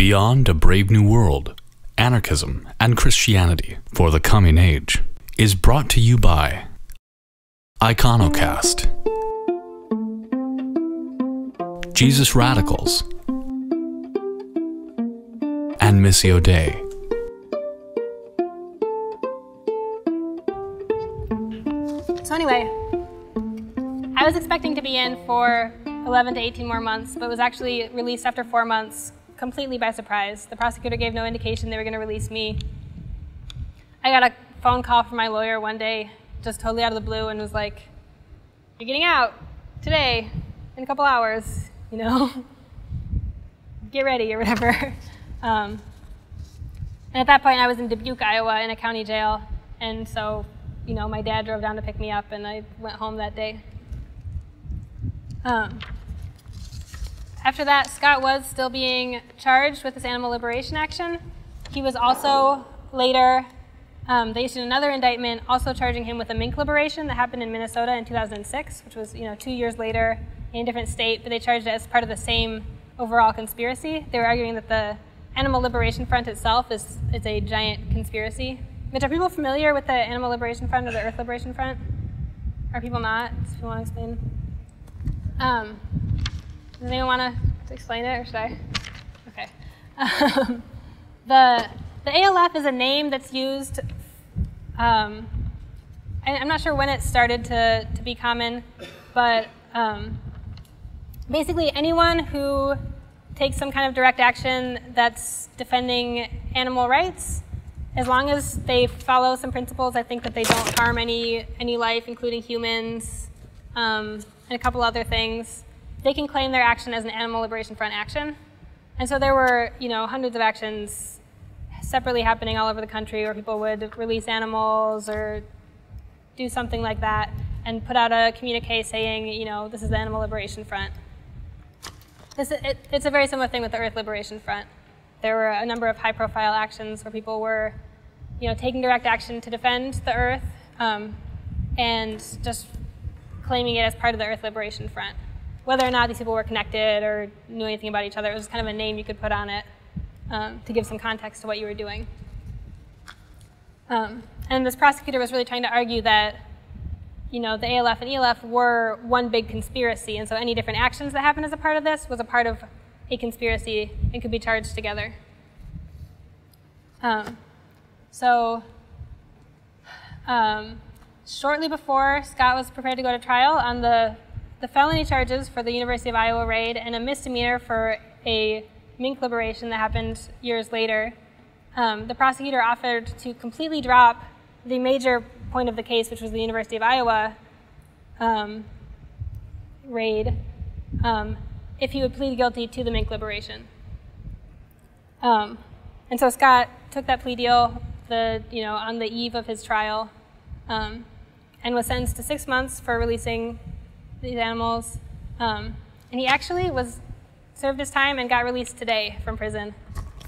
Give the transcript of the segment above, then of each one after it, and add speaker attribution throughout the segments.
Speaker 1: Beyond a Brave New World, Anarchism and Christianity for the Coming Age is brought to you by Iconocast, Jesus Radicals, and Missio Dei.
Speaker 2: So anyway, I was expecting to be in for 11 to 18 more months, but was actually released after 4 months, completely by surprise. The prosecutor gave no indication they were going to release me. I got a phone call from my lawyer one day, just totally out of the blue, and was like, "You're getting out today, in a couple hours, you know, get ready," or whatever. And at that point, I was in Dubuque, Iowa, in a county jail, and so, you know, my dad drove down to pick me up, and I went home that day. After that, Scott was still being charged with this animal liberation action. He was also later, they issued another indictment also charging him with a mink liberation that happened in Minnesota in 2006, which was 2 years later in a different state, but they charged it as part of the same overall conspiracy. They were arguing that the Animal Liberation Front itself is a giant conspiracy. Mitch, are people familiar with the Animal Liberation Front or the Earth Liberation Front? Are people not? Does people want to explain? Does anyone want to explain it, or should I? Okay. The ALF is a name that's used, I'm not sure when it started to be common, but basically anyone who takes some kind of direct action that's defending animal rights, as long as they follow some principles, I think that they don't harm any life, including humans, and a couple other things, they can claim their action as an Animal Liberation Front action. And so there were, hundreds of actions separately happening all over the country where people would release animals or do something like that and put out a communique saying, this is the Animal Liberation Front. It's a very similar thing with the Earth Liberation Front. There were a number of high-profile actions where people were, taking direct action to defend the Earth and just claiming it as part of the Earth Liberation Front. Whether or not these people were connected or knew anything about each other, it was kind of a name you could put on it to give some context to what you were doing. And this prosecutor was really trying to argue that, the ALF and ELF were one big conspiracy, and so any different actions that happened as a part of this was a part of a conspiracy and could be charged together. Shortly before Scott was prepared to go to trial on the felony charges for the University of Iowa raid and a misdemeanor for a mink liberation that happened years later, the prosecutor offered to completely drop the major point of the case, which was the University of Iowa raid, if he would plead guilty to the mink liberation. And so Scott took that plea deal on the eve of his trial and was sentenced to 6 months for releasing these animals. And he actually served his time and got released today from prison.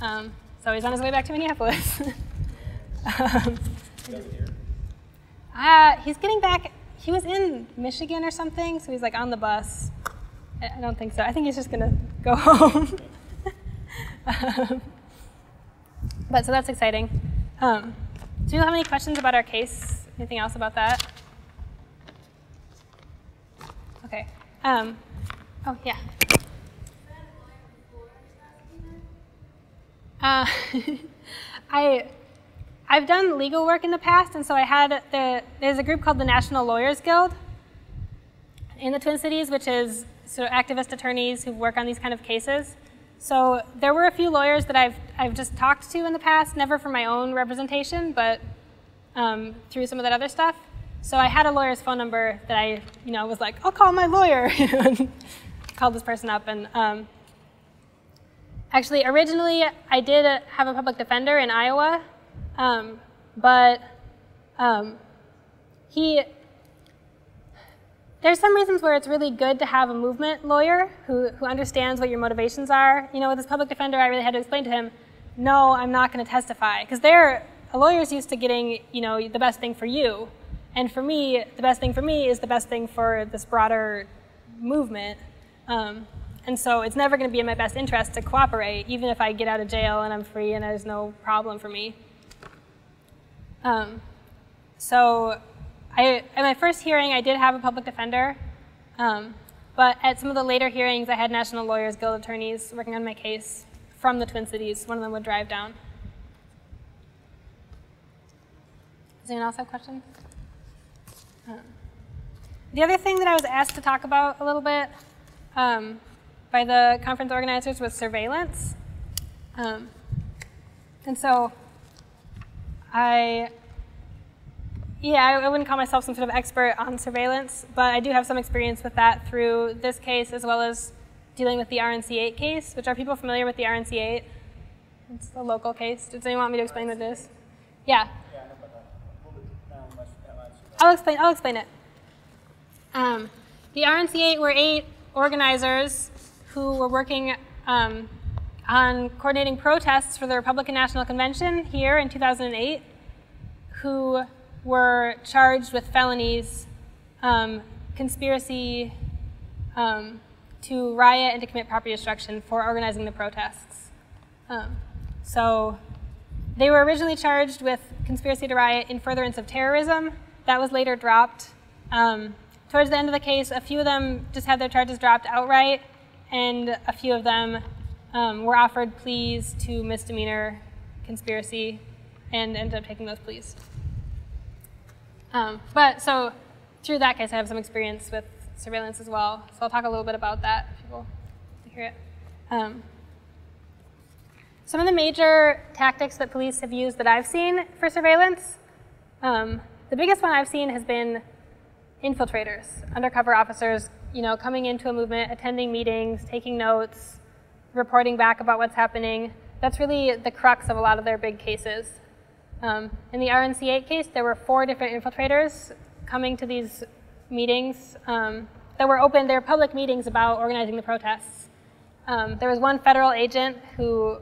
Speaker 2: So he's on his way back to Minneapolis. He's getting back. He was in Michigan or something, so he's like on the bus. I don't think so. I think he's just gonna go home. But so that's exciting. Do you have any questions about our case? Anything else about that? Okay. Oh, yeah. I've done legal work in the past, and so there's a group called the National Lawyers Guild in the Twin Cities, which is sort of activist attorneys who work on these kind of cases. So there were a few lawyers that I've just talked to in the past, never for my own representation, but through some of that other stuff. So I had a lawyer's phone number that I, was like, I'll call my lawyer. And called this person up. And actually, originally, I did have a public defender in Iowa. But there's some reasons where it's really good to have a movement lawyer who understands what your motivations are. With this public defender, I really had to explain to him, no, I'm not going to testify. Because a lawyer's used to getting, the best thing for you. And for me, the best thing for me is the best thing for this broader movement. And so it's never going to be in my best interest to cooperate, even if I get out of jail and I'm free and there's no problem for me. So at my first hearing, I did have a public defender. But at some of the later hearings, I had National Lawyers Guild attorneys working on my case from the Twin Cities. One of them would drive down. Does anyone else have questions? The other thing that I was asked to talk about a little bit by the conference organizers was surveillance. And so I wouldn't call myself some sort of expert on surveillance, but I do have some experience with that through this case as well as dealing with the RNC 8 case, which are people familiar with the RNC 8? It's a local case. Does anyone want me to explain what it is? Yeah. I'll explain it. The RNC 8 were 8 organizers who were working on coordinating protests for the Republican National Convention here in 2008, who were charged with felonies, conspiracy to riot and to commit property destruction for organizing the protests. So they were originally charged with conspiracy to riot in furtherance of terrorism. That was later dropped. Towards the end of the case, a few of them just had their charges dropped outright, and a few of them were offered pleas to misdemeanor conspiracy and ended up taking those pleas. So through that case, I have some experience with surveillance as well. So I'll talk a little bit about that if people want to hear it. Some of the major tactics that police have used that I've seen for surveillance, the biggest one I've seen has been infiltrators, undercover officers, coming into a movement, attending meetings, taking notes, reporting back about what's happening. That's really the crux of a lot of their big cases. In the RNC 8 case, there were 4 different infiltrators coming to these meetings that were open. They were public meetings about organizing the protests. There was one federal agent who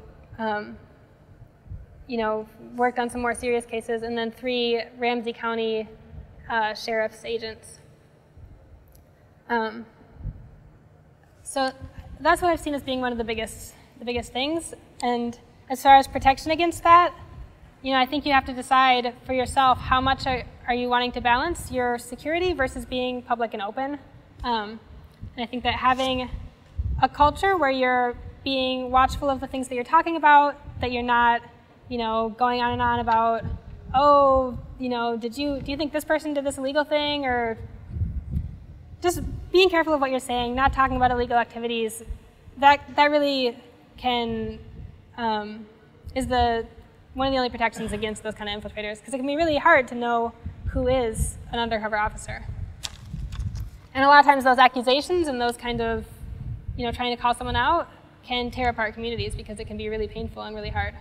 Speaker 2: worked on some more serious cases, and then 3 Ramsey County sheriff's agents. So that's what I've seen as being one of the biggest things. And as far as protection against that, I think you have to decide for yourself how much are you wanting to balance your security versus being public and open. And I think that having a culture where you're being watchful of the things that you're talking about, that you're not, going on and on about, oh, do you think this person did this illegal thing, or just being careful of what you're saying, not talking about illegal activities. That really is one of the only protections against those kind of infiltrators, because it can be really hard to know who is an undercover officer. And a lot of times those accusations and those kind of, trying to call someone out can tear apart communities because it can be really painful and really hard.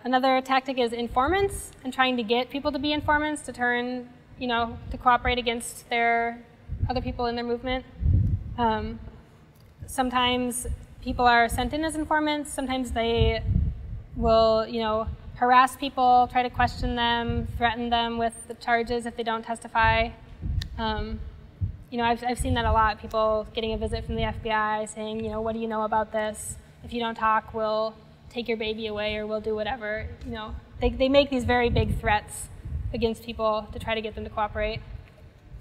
Speaker 2: Another tactic is informants, and trying to get people to be informants, to turn, to cooperate against their other people in their movement. Sometimes people are sent in as informants. Sometimes they will, harass people, try to question them, threaten them with the charges if they don't testify. I've seen that a lot. People getting a visit from the FBI saying, what do you know about this? If you don't talk, we'll take your baby away, or we'll do whatever. They make these very big threats against people to try to get them to cooperate.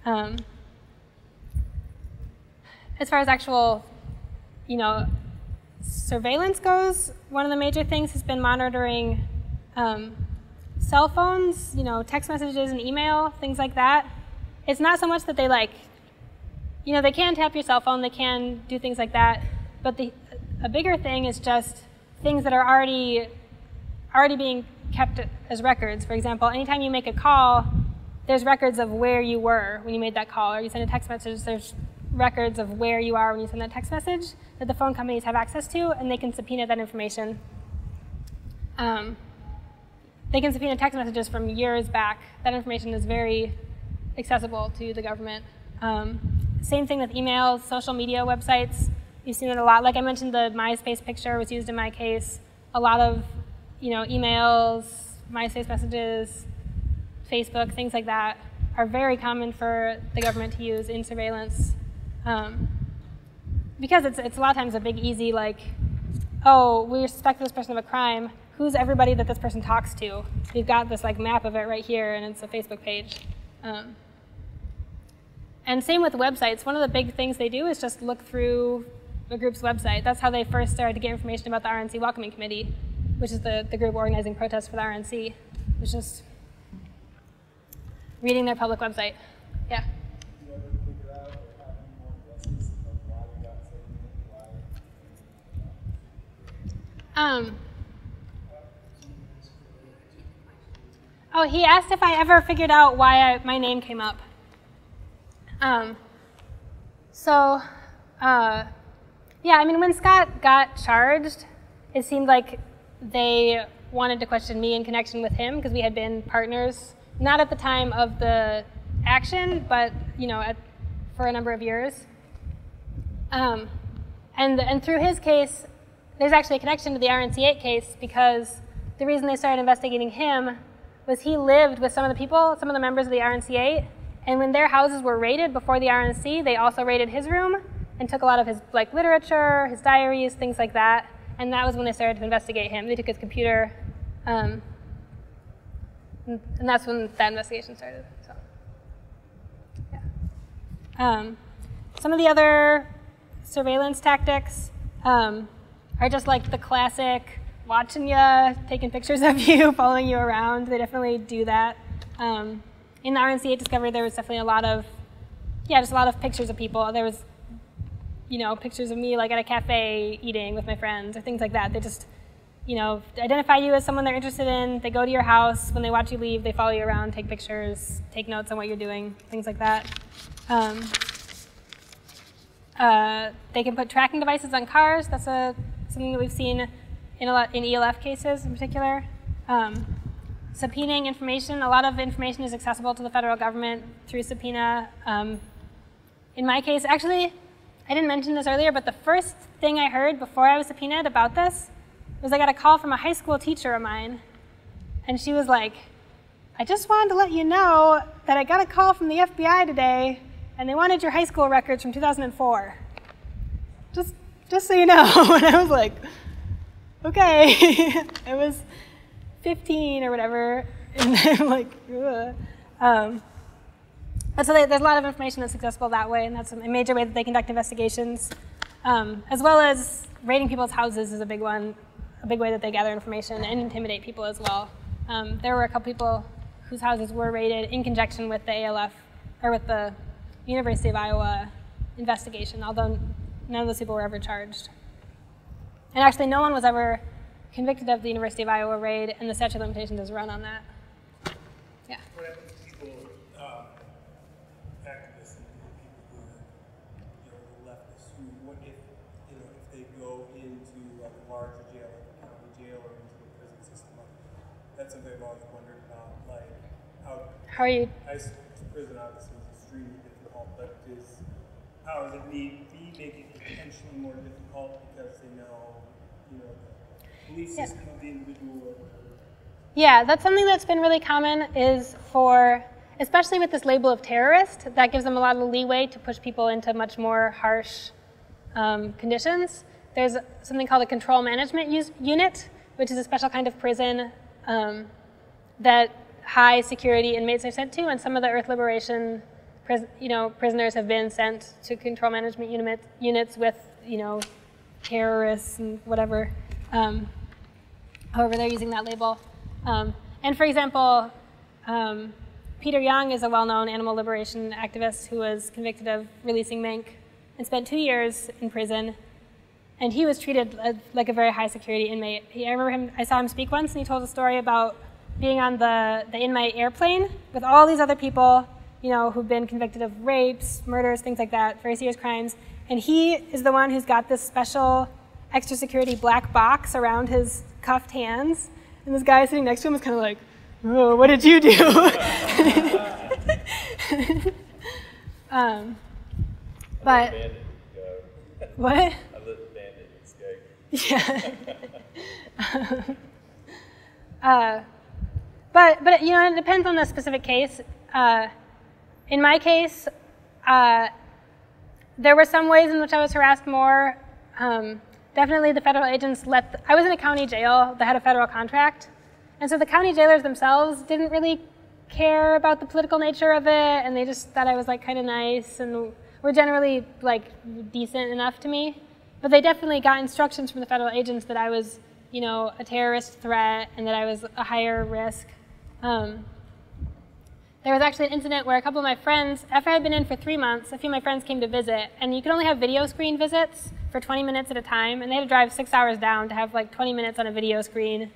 Speaker 2: As far as actual, surveillance goes, one of the major things has been monitoring cell phones, text messages and email, things like that. It's not so much that they they can tap your cell phone, they can do things like that, but a bigger thing is just things that are already being kept as records. For example, anytime you make a call, there's records of where you were when you made that call, or you send a text message, there's records of where you are when you send that text message that the phone companies have access to, and they can subpoena that information. They can subpoena text messages from years back. That information is very accessible to the government. Same thing with emails, social media websites. You've seen it a lot. Like I mentioned, the MySpace picture was used in my case. A lot of, emails, MySpace messages, Facebook, things like that are very common for the government to use in surveillance, because it's a lot of times a big, easy, like, oh, we suspect this person of a crime. Who's everybody that this person talks to? We've got this like map of it right here, and it's a Facebook page. And same with websites. One of the big things they do is just look through a group's website. That's how they first started to get information about the RNC Welcoming Committee, which is the group organizing protests for the RNC, which is reading their public website. Yeah?
Speaker 3: You ever figure out or have any more guesses of why we got so many?
Speaker 2: Oh, he asked if I ever figured out why my name came up. Yeah, I mean, when Scott got charged, it seemed like they wanted to question me in connection with him because we had been partners, not at the time of the action, but for a number of years. And through his case, there's actually a connection to the RNC Eight case because the reason they started investigating him was he lived with some of the people, some of the members of the RNC Eight, and when their houses were raided before the RNC, they also raided his room and took a lot of his literature, his diaries, things like that. And that was when they started to investigate him. They took his computer, and that's when that investigation started. So, yeah. Some of the other surveillance tactics are just like the classic watching you, taking pictures of you, following you around. They definitely do that. In the RNC Eight discovery, there was definitely a lot of pictures of people. There was, pictures of me like at a cafe eating with my friends or things like that. They just, identify you as someone they're interested in. They go to your house. When they watch you leave, they follow you around, take pictures, take notes on what you're doing, things like that. They can put tracking devices on cars. That's something that we've seen in ELF cases in particular. Subpoenaing information. A lot of information is accessible to the federal government through subpoena. In my case, actually, I didn't mention this earlier, but the first thing I heard before I was subpoenaed about this was I got a call from a high school teacher of mine, and she was like, I just wanted to let you know that I got a call from the FBI today, and they wanted your high school records from 2004. Just so you know. And I was like, okay. I was 15 or whatever, and I'm like, ugh. But so there's a lot of information that's accessible that way, and that's a major way that they conduct investigations. As well as raiding people's houses is a big one, a big way that they gather information and intimidate people as well. There were a couple people whose houses were raided in conjunction with the ALF, or with the University of Iowa investigation, although none of those people were ever charged. And actually, no one was ever convicted of the University of Iowa raid, and the statute of limitations is run on that. Yeah.
Speaker 3: What happens to people, activists and people who are, leftists, who, what if they go into a larger jail, like a county jail, or into the prison system? That's something I've always wondered about, like how are you? Prison obviously is extremely difficult, but how does it make it potentially more difficult because they know, the police system of the individual?
Speaker 2: Yeah, that's something that's been really common is for, especially with this label of terrorist, that gives them a lot of leeway to push people into much more harsh conditions. There's something called a control management unit, which is a special kind of prison that high security inmates are sent to, and some of the Earth Liberation prisoners have been sent to control management units with, terrorists and whatever, however they're using that label. And for example, Peter Young is a well-known animal liberation activist who was convicted of releasing mink and spent 2 years in prison. And he was treated like a very high security inmate. I saw him speak once, and he told a story about being on the inmate airplane with all these other people, who've been convicted of rapes, murders, things like that, very serious crimes. And he is the one who's got this special extra security black box around his cuffed hands. And this guy sitting next to him is kind of like, oh, what did you do? But what?
Speaker 4: I lit the bandit and escaped.
Speaker 2: Yeah. But it depends on the specific case. In my case, there were some ways in which I was harassed more. Definitely the federal agents I was in a county jail that had a federal contract. And so the county jailers themselves didn't really care about the political nature of it, and they just thought I was like kind of nice and were generally like decent enough to me. But they definitely got instructions from the federal agents that I was, you know, a terrorist threat and that I was a higher risk. There was actually an incident where a couple of my friends, after I had been in for 3 months, a few of my friends came to visit, and you could only have video screen visits for 20 minutes at a time, and they had to drive 6 hours down to have like 20 minutes on a video screen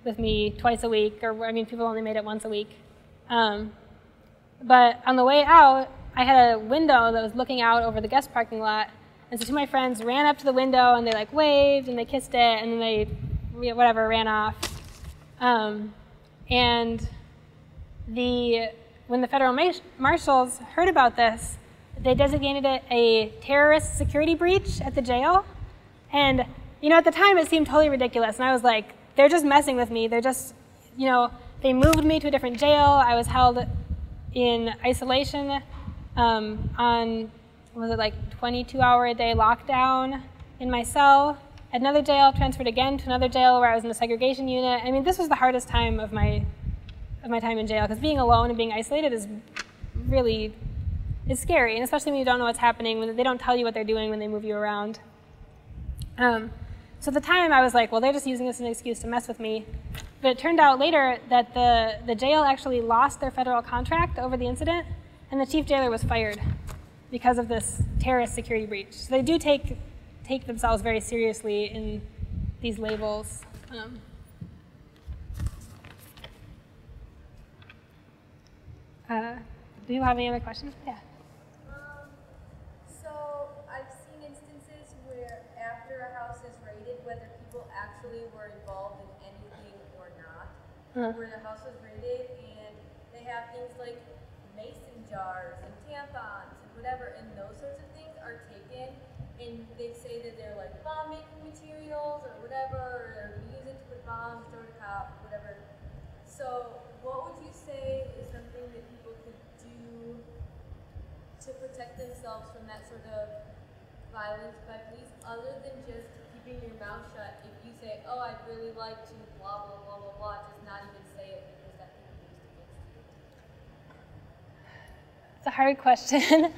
Speaker 2: with me twice a week, or I mean, people only made it once a week. But on the way out, I had a window that was looking out over the guest parking lot, and so two of my friends ran up to the window and they like waved and they kissed it, and then they, whatever, ran off. And when the federal marshals heard about this, they designated it a terrorist security breach at the jail. And, you know, at the time it seemed totally ridiculous. And I was like, they're just messing with me. They're just, you know, they moved me to a different jail. I was held in isolation on, was it like 22-hour-a-day lockdown in my cell. At another jail, transferred again to another jail where I was in a segregation unit. I mean, this was the hardest time of my time in jail, because being alone and being isolated is really, it's scary, and especially when you don't know what's happening, when they don't tell you what they're doing when they move you around. So at the time I was like, well, they're just using this as an excuse to mess with me. But it turned out later that the jail actually lost their federal contract over the incident, and the chief jailer was fired because of this terrorist security breach. So they do take themselves very seriously in these labels. Do you have any other questions? Yeah.
Speaker 5: So I've seen instances where after a house is raided, whether people actually were involved in anything or not, where the house was raided and they have things like mason jars and tampons and whatever, and those sorts of things are taken, and they say that they're like bomb making materials or whatever, or they're used to put bombs, throw a cop, whatever. So what would you say is something that people could do to protect themselves from that sort of violence by police, other than just keeping your mouth shut? If you say, oh, I'd really like to blah, blah, blah, blah, blah, just not even say it because that can be used against you.
Speaker 2: It's a hard question.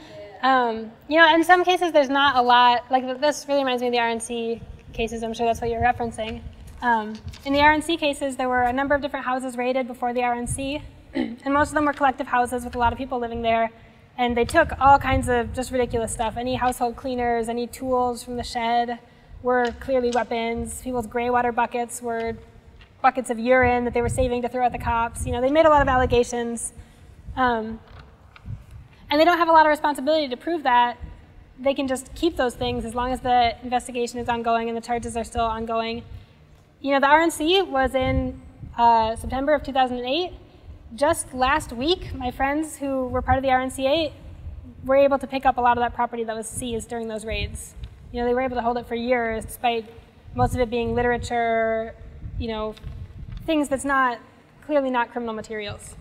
Speaker 2: You know, in some cases there's not a lot, like this really reminds me of the RNC cases. I'm sure that's what you're referencing. In the RNC cases, there were a number of different houses raided before the RNC, and most of them were collective houses with a lot of people living there, and they took all kinds of just ridiculous stuff. Any household cleaners, any tools from the shed were clearly weapons. People's gray water buckets were buckets of urine that they were saving to throw at the cops. You know, they made a lot of allegations, and they don't have a lot of responsibility to prove that. They can just keep those things as long as the investigation is ongoing and the charges are still ongoing. You know, the RNC was in September of 2008. Just last week, my friends who were part of the RNC Eight were able to pick up a lot of that property that was seized during those raids. You know, they were able to hold it for years, despite most of it being literature, you know, things that's clearly not criminal materials.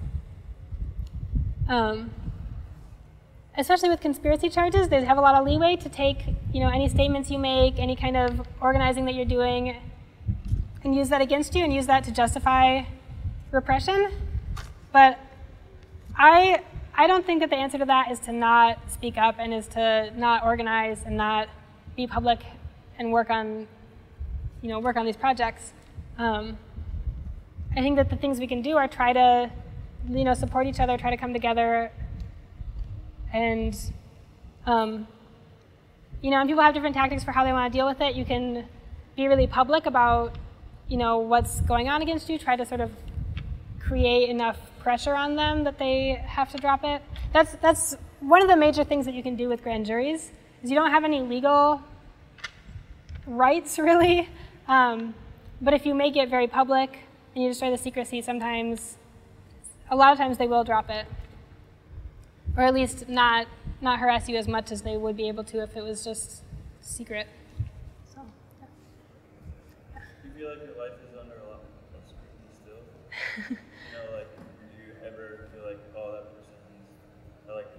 Speaker 2: Especially with conspiracy charges, they have a lot of leeway to take, you know, any statements you make, any kind of organizing that you're doing, and use that against you and use that to justify repression. But I don't think that the answer to that is to not speak up and is to not organize and not be public and work on, you know, work on these projects. I think that the things we can do are try to, you know, support each other, try to come together, and you know, and people have different tactics for how they want to deal with it. You can be really public about, you know, what's going on against you, try to sort of create enough pressure on them that they have to drop it. That's one of the major things that you can do with grand juries, is you don't have any legal rights, really. But if you make it very public and you destroy the secrecy, a lot of times they will drop it. Or at least not harass you as much as they would be able to if it was just secret. So, yeah.
Speaker 4: Do you feel like your life is under a lot of scrutiny still? You know, like, do you ever feel like, oh, that person, like,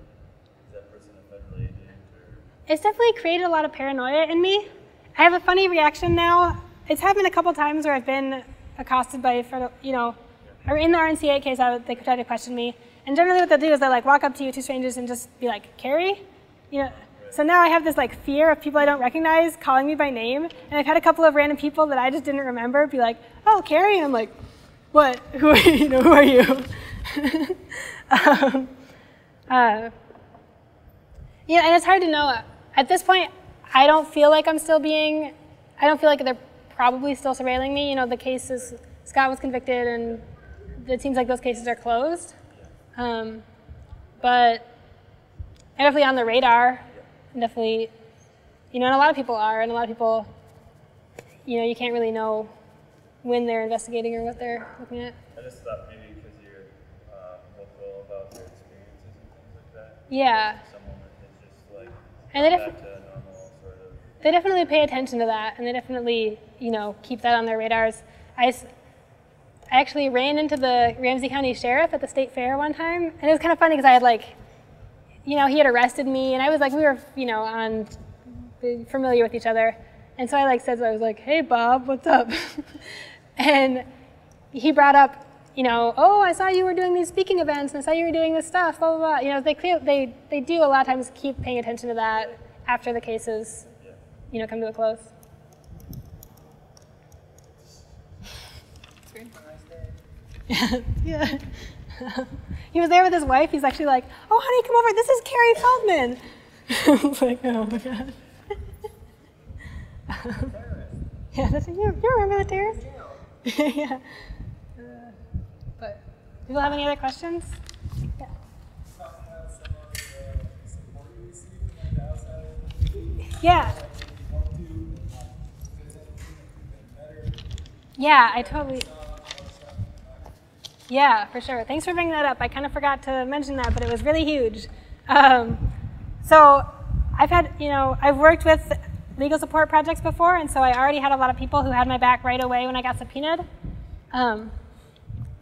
Speaker 4: federal agent?
Speaker 2: It's definitely created a lot of paranoia in me. I have a funny reaction now. It's happened a couple times where I've been accosted by federal, or in the RNC Eight case, they tried to question me. And generally what they'll do is they'll like walk up to you, two strangers, and just be like, Carrie? So now I have this like fear of people I don't recognize calling me by name. And I've had a couple of random people that I just didn't remember be like, oh, Carrie? And I'm like, what? Who are you? Who are you? And it's hard to know. At this point, I don't feel like I don't feel like they're probably still surveilling me. The case is, Scott was convicted, and it seems like those cases are closed. But I'm definitely on the radar. I'm definitely, and a lot of people are, and a lot of people, you can't really know when they're investigating or what they're looking at.
Speaker 4: I just thought maybe because you're vocal about their experiences and things like that.
Speaker 2: Yeah.
Speaker 4: Someone that is just like
Speaker 2: And
Speaker 4: back to a normal sort of.
Speaker 2: They definitely pay attention to that, and they definitely, keep that on their radars. I actually ran into the Ramsey County Sheriff at the state fair one time, and it was kind of funny because I had he had arrested me, and I was we were, familiar with each other. And so I I was like, hey, Bob, what's up? And he brought up, oh, I saw you were doing these speaking events, and I saw you were doing this stuff, blah, blah, blah. They do a lot of times keep paying attention to that after the cases, come to a close. Yeah. He was there with his wife. He's actually like, oh, honey, come over. This is Carrie Feldman. I was like, oh, my God. Yeah, you remember the terrorist? Yeah. But people have any other questions? Yeah. Yeah. Yeah, I totally. Yeah, for sure. Thanks for bringing that up. I kind of forgot to mention that, but it was really huge. So I've worked with legal support projects before, and so I already had a lot of people who had my back right away when I got subpoenaed.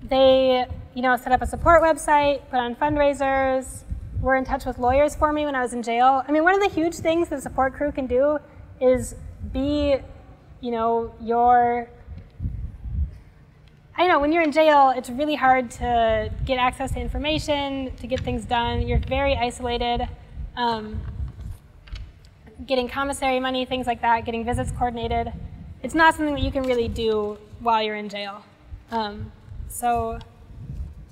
Speaker 2: They, set up a support website, put on fundraisers, were in touch with lawyers for me when I was in jail. I mean, one of the huge things the support crew can do is be, when you're in jail, it's really hard to get access to information, to get things done. You're very isolated. Getting commissary money, things like that, getting visits coordinated. It's not something that you can really do while you're in jail. So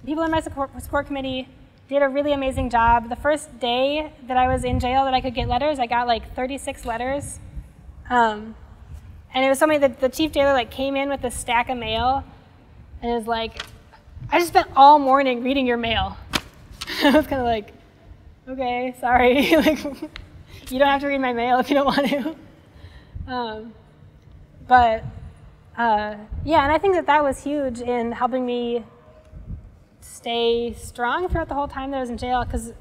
Speaker 2: people in my support committee did a really amazing job. The first day that I was in jail that I could get letters, I got 36 letters. And it was somebody that the chief jailer came in with a stack of mail, and it was like, I just spent all morning reading your mail. I was kind of like, okay, sorry. You don't have to read my mail if you don't want to. Yeah, and I think that was huge in helping me stay strong throughout the whole time that I was in jail, because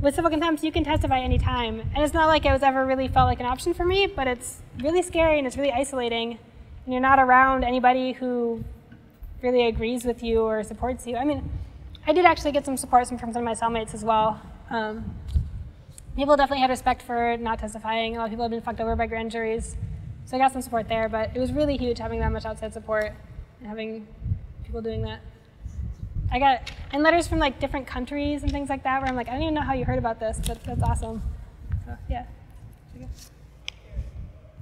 Speaker 2: with civil contempt, you can testify any time. And it's not like it was ever really felt like an option for me, but it's really scary and it's really isolating. And you're not around anybody who really agrees with you or supports you. I mean, I did actually get some support from some of my cellmates as well. People definitely had respect for not testifying. A lot of people had been fucked over by grand juries. So I got some support there, but it was really huge having that much outside support and having people doing that. I got letters from different countries and things like that where I'm like, I don't even know how you heard about this, but that's awesome. So yeah.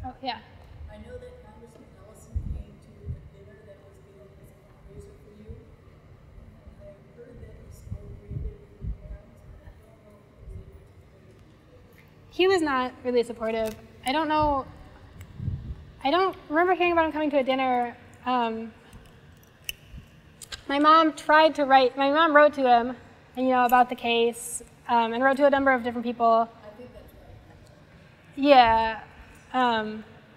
Speaker 2: Oh yeah.
Speaker 6: I know that Congressman Ellison came to a dinner that was given as a fundraiser for you. And I heard that he spoke really well. I don't know if he was able to.
Speaker 2: He was not really supportive. I don't know. I don't remember hearing about him coming to a dinner. My mom wrote to him, and about the case, and wrote to a number of different people.
Speaker 6: I think that's right.
Speaker 2: Yeah,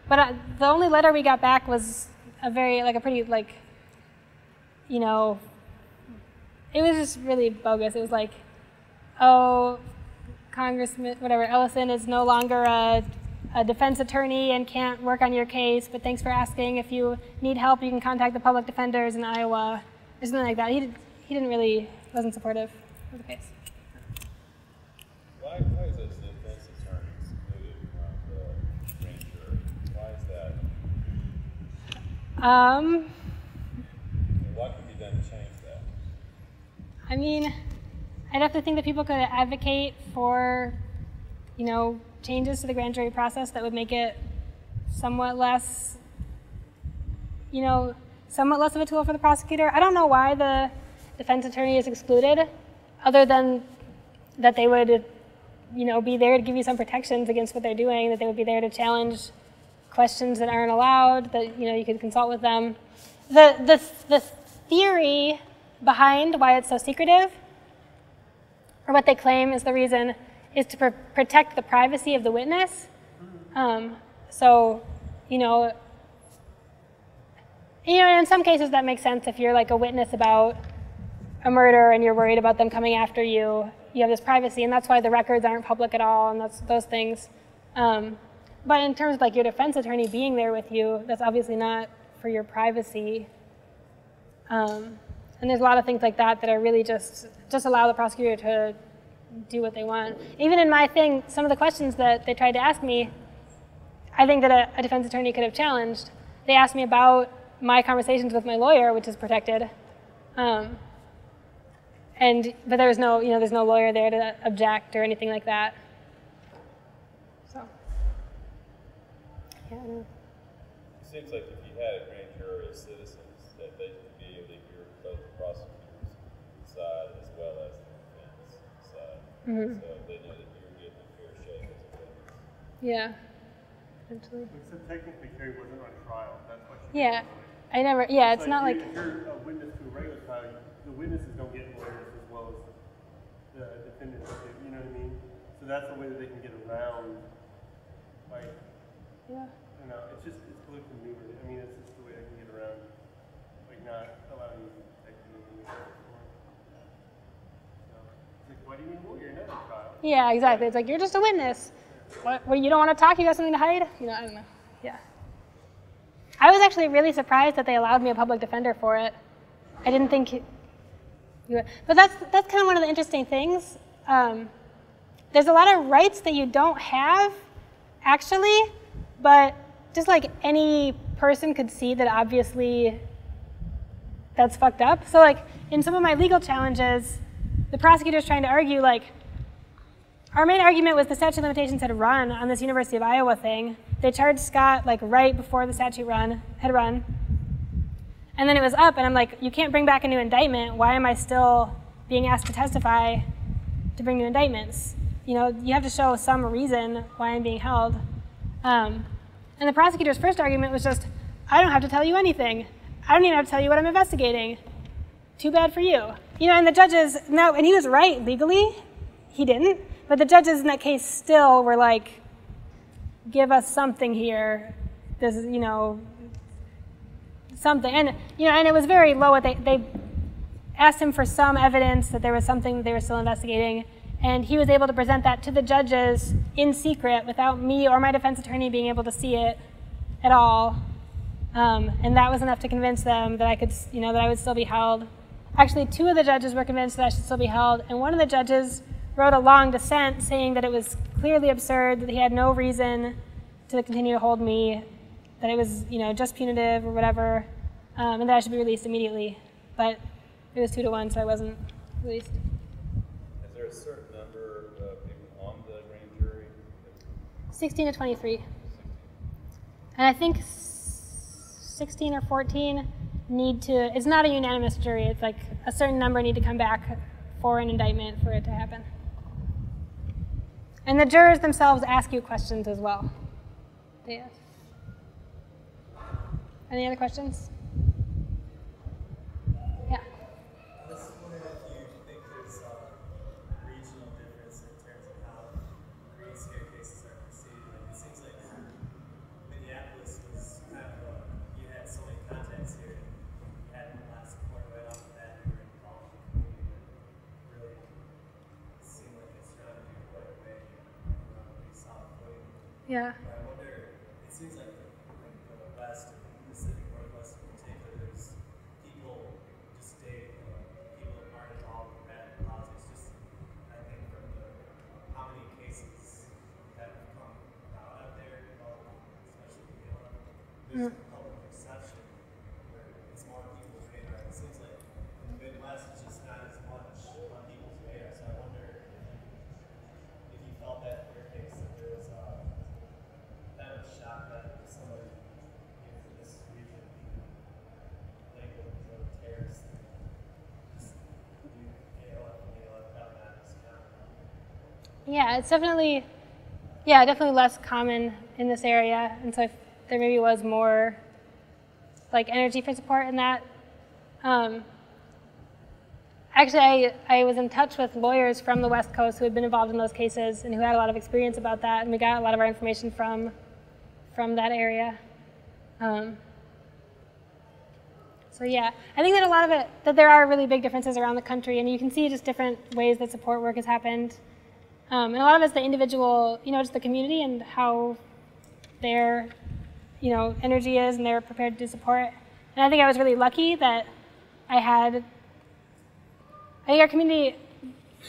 Speaker 2: but the only letter we got back was a pretty it was just really bogus. It was like, oh, Congressman, Ellison is no longer a defense attorney and can't work on your case, but thanks for asking. If you need help, you can contact the public defenders in Iowa, or something like that. Wasn't supportive of the case.
Speaker 7: Why is this?
Speaker 4: And what can be done to change that?
Speaker 2: I mean, I'd have to think that people could advocate for, you know, changes to the grand jury process that would make it somewhat less, you know, somewhat less of a tool for the prosecutor. I don't know why the defense attorney is excluded, other than that they would, you know, be there to give you some protections against what they're doing, that they would be there to challenge questions that aren't allowed, that, you know, you could consult with them. The theory behind why it's so secretive, or what they claim is the reason, is to protect the privacy of the witness. So, you know, in some cases that makes sense. If you're like a witness about a murder and you're worried about them coming after you, you have this privacy, and that's why the records aren't public at all, and that's those things. But in terms of like your defense attorney being there with you, that's obviously not for your privacy. And there's a lot of things like that that are really just allow the prosecutor to do what they want. Even in my thing, some of the questions that they tried to ask me, I think that a defense attorney could have challenged. They asked me about my conversations with my lawyer, which is protected. But there's no, you know, there's no lawyer there to object or anything like that. So, yeah, I don't know.
Speaker 4: It seems like if you had a grand jury of citizens, that they could be able to hear both the prosecutor's side as well as the defense side. So they know that you're getting a fair shake as a witness.
Speaker 2: Yeah, potentially.
Speaker 3: Except technically Carrie wasn't on trial. That's what she
Speaker 2: Yeah,
Speaker 3: did.
Speaker 2: I never, yeah, it's not like,
Speaker 3: If you're a witness to a regular trial, the witnesses don't get lawyers as well as the defendants do, you know what I mean? So that's the way that they can get around, like,
Speaker 2: yeah.
Speaker 3: I don't know, it's politically maneuvered. I mean, it's just the way they can get around, like, not allowing you to technically So, it's like, why do you need a lawyer? You're not on trial.
Speaker 2: Yeah, exactly. It's like, you're just a witness. What, you don't want to talk? You got something to hide? You know, I don't know. Yeah. I was actually really surprised that they allowed me a public defender for it. I didn't think you would. But that's kind of one of the interesting things. There's a lot of rights that you don't have, actually, but just like any person could see that obviously that's fucked up. So like in some of my legal challenges, the prosecutor's trying to argue like, our main argument was the statute of limitations had run on this University of Iowa thing. They charged Scott like right before the statute had run. And then it was up, and I'm like, you can't bring back a new indictment. Why am I still being asked to testify to bring new indictments? You know, you have to show some reason why I'm being held. And the prosecutor's first argument was just, I don't have to tell you anything. I don't even have to tell you what I'm investigating. Too bad for you. You know, and the judges, no, and he was right legally. He didn't. But the judges in that case still were like, give us something here. This is, you know, something. And, you know, and it was very low. They asked him for some evidence that there was something that they were still investigating. And he was able to present that to the judges in secret without me or my defense attorney being able to see it at all. And that was enough to convince them that I could, you know, that I would still be held. Actually, 2 of the judges were convinced that I should still be held. And one of the judges wrote a long dissent saying that it was clearly absurd, that he had no reason to continue to hold me, that it was, you know, just punitive or whatever, and that I should be released immediately. But it was 2-1, so I wasn't released.
Speaker 4: Is there a certain number of people on the grand jury?
Speaker 2: 16 to 23. And I think 16 or 14 need to, it's not a unanimous jury, it's like a certain number need to come back for an indictment for it to happen. And the jurors themselves ask you questions as well. They ask. Any other questions? Yeah.
Speaker 7: I was wondering if you think there's a regional difference in terms of how green scare cases are proceeding. Like it seems like Minneapolis was kind of you had so many contacts here. You had the last point right off the bat, you were involved in the community. Really seemed like it's trying to do it right away. Pretty solid footing.
Speaker 2: Yeah.
Speaker 7: But I wonder, it seems like the West and the Pacific Northwest in particular, there's people just stay, people that aren't involved in radical politics, just I think from how many cases have come out there, especially there's a public perception
Speaker 2: Yeah, it's definitely, yeah, definitely less common in this area, and so there maybe was more like energy for support in that. Actually, I was in touch with lawyers from the West Coast who had been involved in those cases and who had a lot of experience about that, and we got a lot of our information from that area. So yeah, I think that a lot of it, that there are really big differences around the country, and you can see just different ways that support work has happened. And a lot of it's the individual, just the community and how their, energy is and they're prepared to support. And I think I was really lucky that I think our community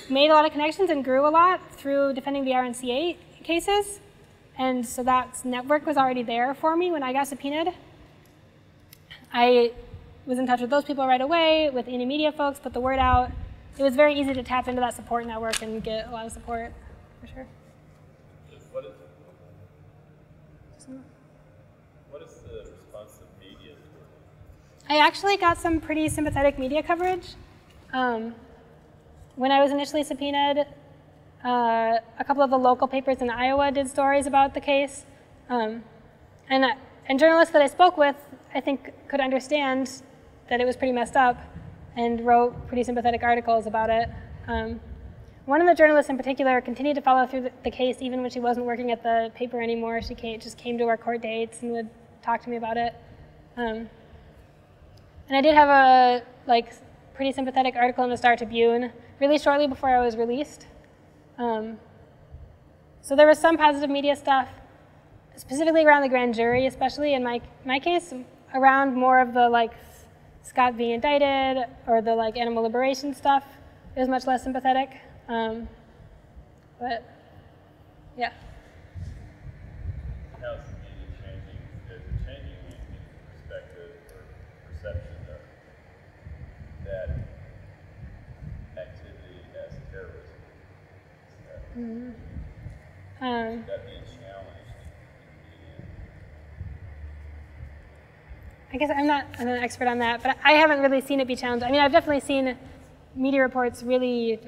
Speaker 2: made a lot of connections and grew a lot through defending the RNC Eight cases. And so that network was already there for me when I got subpoenaed. I was in touch with those people right away, with any media folks, put the word out. It was very easy to tap into that support network and get a lot of support, for sure.
Speaker 4: What is the response of media?
Speaker 2: I actually got some pretty sympathetic media coverage. When I was initially subpoenaed, a couple of the local papers in Iowa did stories about the case. And journalists that I spoke with, I think, could understand that it was pretty messed up and wrote pretty sympathetic articles about it. One of the journalists in particular continued to follow through the case even when she wasn't working at the paper anymore. She just came to our court dates and would talk to me about it. And I did have a pretty sympathetic article in the Star Tribune really shortly before I was released. So there was some positive media stuff, specifically around the grand jury, especially in my case, around more of the Scott being indicted or the animal liberation stuff. It was much less sympathetic. But yeah.
Speaker 4: How's the media changing? Is it changing the perspective or perception of that activity as terrorism? Is that being challenged in the media?
Speaker 2: I guess I'm not an expert on that, but I haven't really seen it be challenged. I mean, I've definitely seen media reports really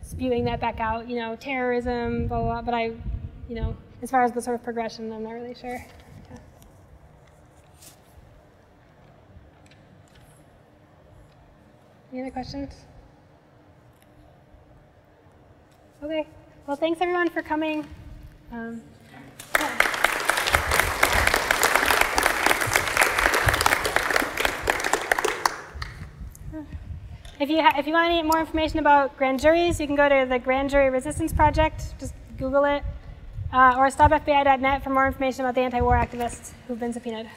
Speaker 2: spewing that back out, terrorism, blah, blah, blah, but as far as the sort of progression, I'm not really sure. Yeah. Any other questions? Okay. Well, thanks everyone for coming. Yeah. If you want any more information about grand juries, you can go to the Grand Jury Resistance Project, just Google it, or stopfbi.net for more information about the anti-war activists who've been subpoenaed.